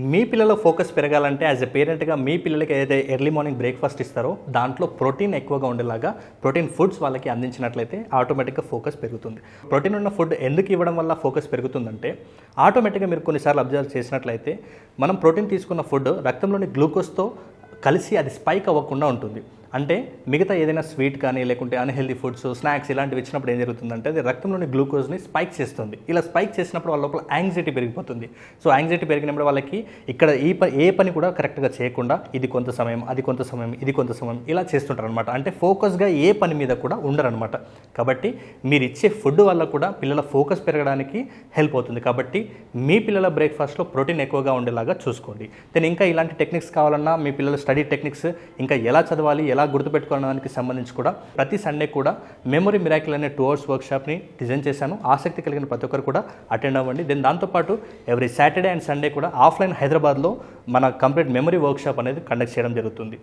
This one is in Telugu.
మీ పిల్లల ఫోకస్ పెరగాలంటే యాజ్ ఎ పేరెంట్గా మీ పిల్లలకి ఏదైతే ఎర్లీ మార్నింగ్ బ్రేక్ఫాస్ట్ ఇస్తారో దాంట్లో ప్రోటీన్ ఎక్కువగా ఉండేలాగా ప్రోటీన్ ఫుడ్స్ వాళ్ళకి అందించినట్లయితే ఆటోమేటిక్గా ఫోకస్ పెరుగుతుంది. ప్రోటీన్ ఉన్న ఫుడ్ ఎందుకు ఇవ్వడం వల్ల ఫోకస్ పెరుగుతుందంటే ఆటోమేటిక్గా మీరు కొన్నిసార్లు అబ్జర్వ్ చేసినట్లయితే మనం ప్రోటీన్ తీసుకున్న ఫుడ్ రక్తంలోని గ్లూకోజ్తో కలిసి అది స్పైక్ అవ్వకుండా ఉంటుంది. అంటే మిగతా ఏదైనా స్వీట్ కానీ లేకుంటే అన్హెల్దీ ఫుడ్స్ స్నాక్స్ ఇలాంటివి ఇచ్చినప్పుడు ఏం జరుగుతుందంటే అది రక్తంలోని గ్లూకోజ్ని స్పైక్ చేస్తుంది. ఇలా స్పైక్ చేసినప్పుడు వాళ్ళ లోపల యాంగ్జైటీ పెరిగిపోతుంది. సో యాంగ్జైటీ పెరిగినప్పుడు వాళ్ళకి ఇక్కడ ఏ పని కూడా కరెక్ట్గా చేయకుండా ఇది కొంత సమయం అది కొంత సమయం ఇది కొంత సమయం ఇలా చేస్తుంటారు అనమాట. అంటే ఫోకస్గా ఏ పని మీద కూడా ఉండరనమాట. కాబట్టి మీరు ఇచ్చే ఫుడ్ వల్ల కూడా పిల్లల ఫోకస్ పెరగడానికి హెల్ప్ అవుతుంది. కాబట్టి మీ పిల్లల బ్రేక్ఫాస్ట్లో ప్రోటీన్ ఎక్కువగా ఉండేలాగా చూసుకోండి. దెన్ ఇంకా ఇలాంటి టెక్నిక్స్ కావాలన్నా మీ పిల్లల స్టడీ టెక్నిక్స్ ఇంకా ఎలా చదవాలి ఎలా గుర్తుపెట్టుకోవడానికి సంబంధించి కూడా ప్రతి సండే కూడా మెమరీ మిరాకిల్ అనే 2 hours వర్క్షాప్ని డిజైన్ చేశాను. ఆసక్తి కలిగిన ప్రతి ఒక్కరు కూడా అటెండ్ అవ్వండి. దెన్ దాంతోపాటు ఎవ్రీ సాటర్డే అండ్ సండే కూడా ఆఫ్లైన్ హైదరాబాద్లో మన కంప్లీట్ మెమరీ వర్క్షాప్ అనేది కండక్ట్ చేయడం జరుగుతుంది.